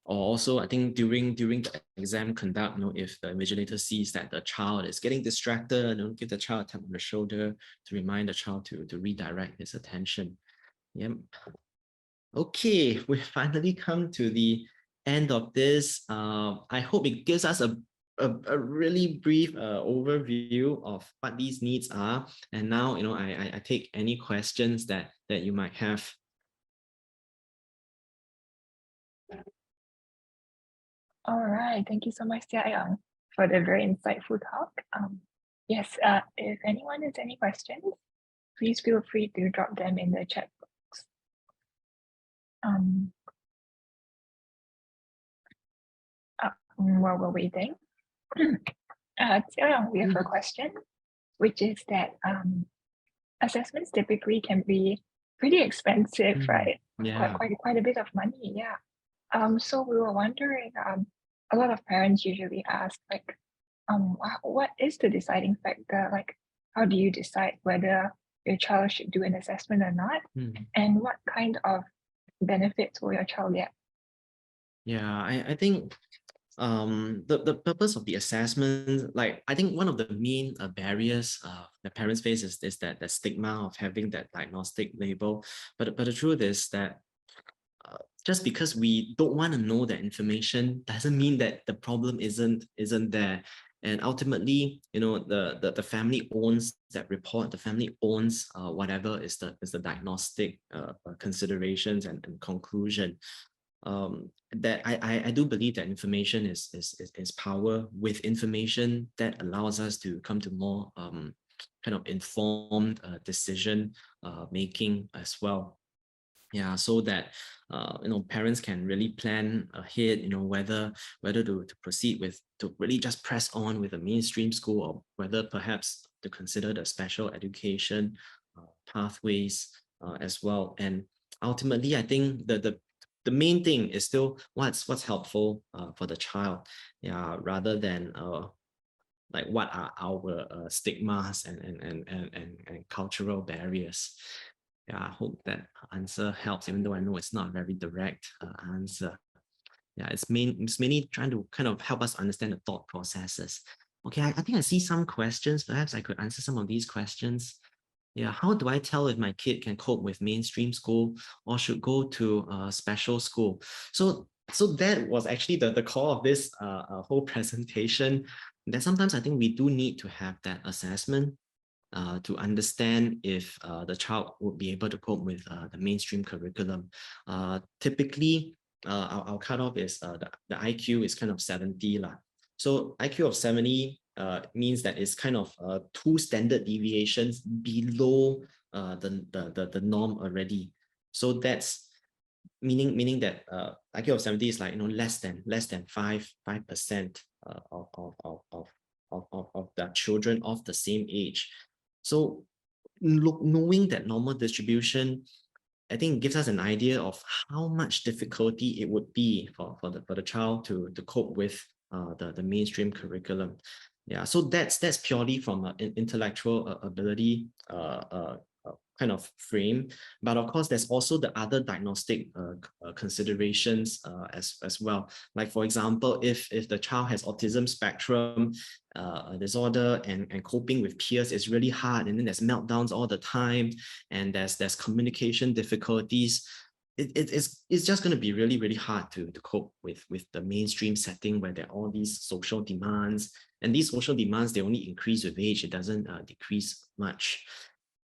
also, I think during the exam conduct, if the invigilator sees that the child is getting distracted, give the child a tap on the shoulder to remind the child to redirect his attention. Yep. Okay, we finally come to the end of this. I hope it gives us a really brief overview of what these needs are. And now, I take any questions that you might have. All right, thank you so much, Jiayong, for the very insightful talk. Yes, if anyone has any questions, please feel free to drop them in the chat box. While we're waiting, Jiayong, we have a question, which is that assessments typically can be pretty expensive, right? Yeah. Quite a bit of money, yeah. So we were wondering, a lot of parents usually ask, like, what is the deciding factor? Like, how do you decide whether your child should do an assessment or not? And what kind of benefits will your child get? Yeah, I think the purpose of the assessment, like I think one of the main barriers that parents face is that the stigma of having that diagnostic label. But the truth is that just because we don't want to know that information doesn't mean that the problem isn't there. And ultimately, the family owns that report. The family owns whatever is the diagnostic considerations and conclusion. That I do believe that information is power. With information, that allows us to come to more kind of informed decision making as well. Yeah, so that parents can really plan ahead, whether to proceed with, to really just press on with a mainstream school, or whether perhaps to consider the special education pathways as well. And ultimately, I think the main thing is still what's helpful for the child, yeah, rather than like what are our stigmas and cultural barriers. Yeah, I hope that answer helps, even though I know it's not a very direct answer. Yeah, it's mainly trying to kind of help us understand the thought processes Okay, I think I see some questions. Perhaps I could answer some of these questions. Yeah, how do I tell if my kid can cope with mainstream school or should go to special school? So that was actually the core of this whole presentation. That sometimes I think we do need to have that assessment to understand if the child would be able to cope with the mainstream curriculum. Typically, our cutoff is the IQ is kind of 70 lah. So IQ of 70 means that it's kind of 2 standard deviations below the norm already. So that's meaning that IQ of 70 is like less than 5% of the children of the same age. So knowing that normal distribution, I think gives us an idea of how much difficulty it would be for the child to cope with the mainstream curriculum. Yeah, so that's purely from an intellectual ability kind of frame, but of course there's also the other diagnostic considerations as well. Like for example, if the child has autism spectrum disorder and coping with peers is really hard, and then there's meltdowns all the time, and there's communication difficulties, it's just going to be really hard to cope with the mainstream setting where there are all these social demands, and these social demands, they only increase with age, it doesn't decrease much.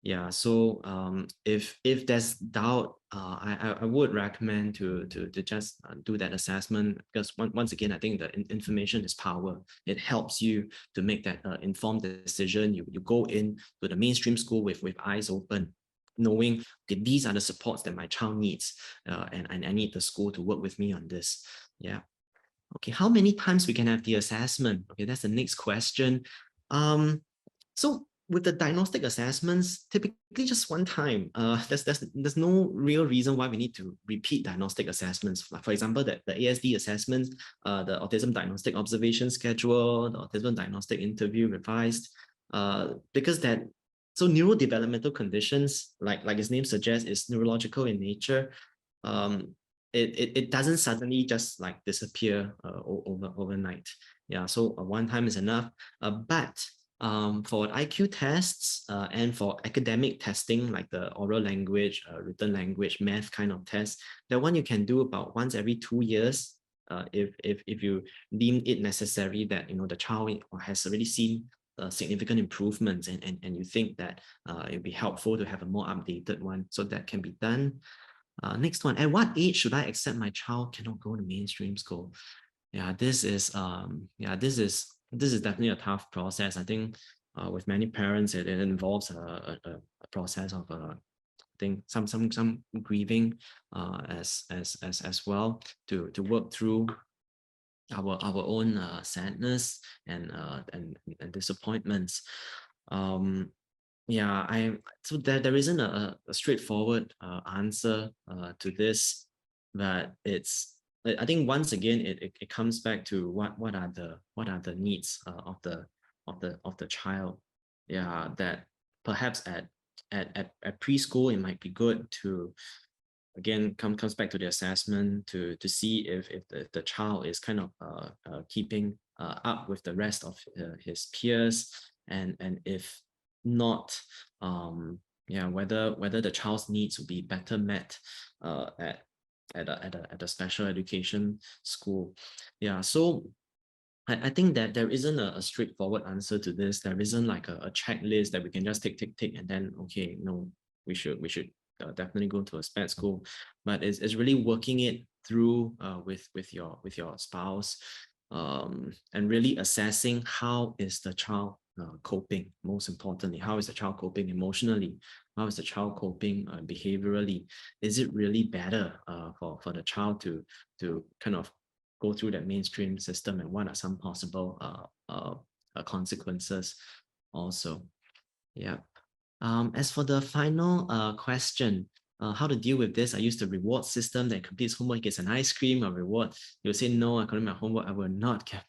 Yeah, so if there's doubt, I would recommend to just do that assessment, because once again, I think that information is power. It helps you to make that informed decision. You go in to the mainstream school with eyes open, knowing, okay, these are the supports that my child needs, and I need the school to work with me on this. Yeah. Okay, how many times we can have the assessment? Okay, that's the next question. So with the diagnostic assessments, typically just one time. There's no real reason why we need to repeat diagnostic assessments. Like for example, the ASD assessments, the Autism Diagnostic Observation Schedule, the Autism Diagnostic Interview revised, because that, so neurodevelopmental conditions, like its name suggests, is neurological in nature. It doesn't suddenly just like disappear overnight. Yeah, so one time is enough. But for IQ tests and for academic testing, like the oral language, written language, math kind of tests, that one you can do about once every 2 years, if you deem it necessary that the child has already seen significant improvements, and you think that it'd be helpful to have a more updated one, so that can be done. Next one, at what age should I accept my child cannot go to mainstream school? Yeah, this is definitely a tough process. I think with many parents, it involves a process of I think some grieving as well to work through our own sadness and disappointments. Yeah, so there isn't a straightforward answer to this, but I think once again it comes back to what are the needs of the child. Yeah, that perhaps at preschool it might be good to, again, comes back to the assessment to see if the child is kind of keeping up with the rest of his peers, and if not, yeah, whether the child's needs will be better met at a special education school. Yeah, so I think that there isn't a straightforward answer to this. There isn't like a checklist that we can just tick, and then, okay, no, we should definitely go to a SPED school. But it's really working it through with your spouse, and really assessing how is the child coping. Most importantly, how is the child coping emotionally? How is the child coping behaviorally? Is it really better for the child to kind of go through that mainstream system, and what are some possible consequences also? Yeah. As for the final question, how to deal with this? I use the reward system that completes homework gets an ice cream or reward. You'll say, no, according to my homework, I will not get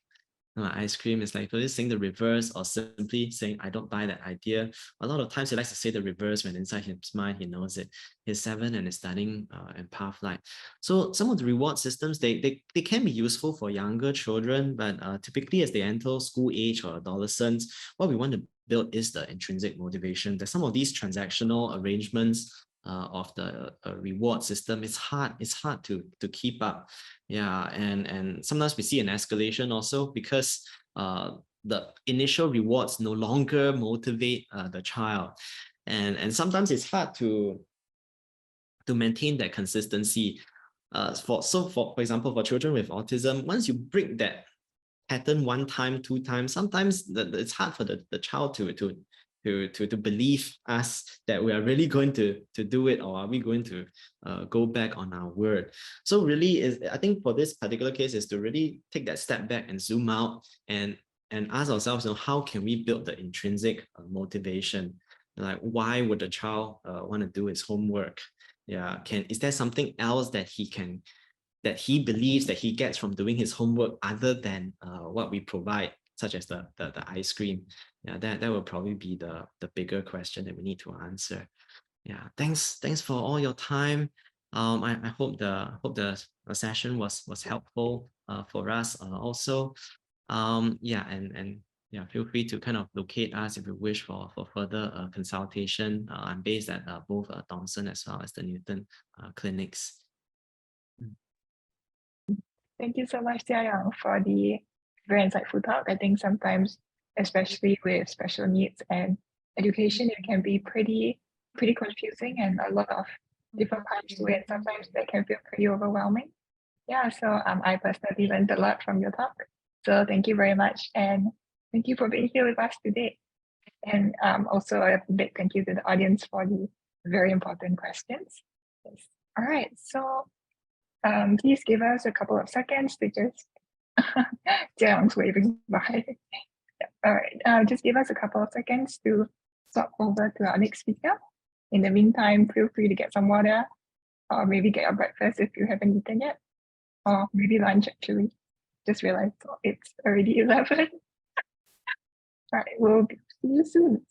ice cream is like really saying the reverse or simply saying, I don't buy that idea. A lot of times he likes to say the reverse when inside his mind, he knows it. He's 7 and is studying in path light. So some of the reward systems, they can be useful for younger children, but typically as they enter school age or adolescents, what we want to build is the intrinsic motivation. That some of these transactional arrangements of the reward system, it's hard to keep up. Yeah, and sometimes we see an escalation also because the initial rewards no longer motivate the child, and sometimes it's hard to maintain that consistency. For example, for children with autism, once you break that pattern 1 time, 2 times, sometimes it's hard for the child to believe us that we are really going to do it, or are we going to go back on our word. So really, I think for this particular case is to really take that step back and zoom out and ask ourselves, how can we build the intrinsic motivation? Like, why would the child want to do his homework? Yeah, is there something else that he believes that he gets from doing his homework other than what we provide, such as the ice cream? Yeah, that will probably be the bigger question that we need to answer. Yeah, thanks for all your time. I hope the session was helpful for us also. Yeah, and yeah, feel free to kind of locate us if you wish for further consultation. I'm based at both Thomson as well as the Newton clinics. Thank you so much, Jiayong, for the very insightful talk. I think sometimes, especially with special needs and education, it can be pretty confusing and a lot of different parts to it. Sometimes that can feel pretty overwhelming. Yeah, so I personally learned a lot from your talk. So thank you very much, and thank you for being here with us today. And also a big thank you to the audience for the very important questions. Yes. All right, so please give us a couple of seconds to just, Jiayong's waving by. All right, just give us a couple of seconds to swap over to our next speaker. In the meantime, feel free to get some water or maybe get your breakfast if you haven't eaten yet, or maybe lunch actually. Just realized it's already 11. All right, we'll see you soon.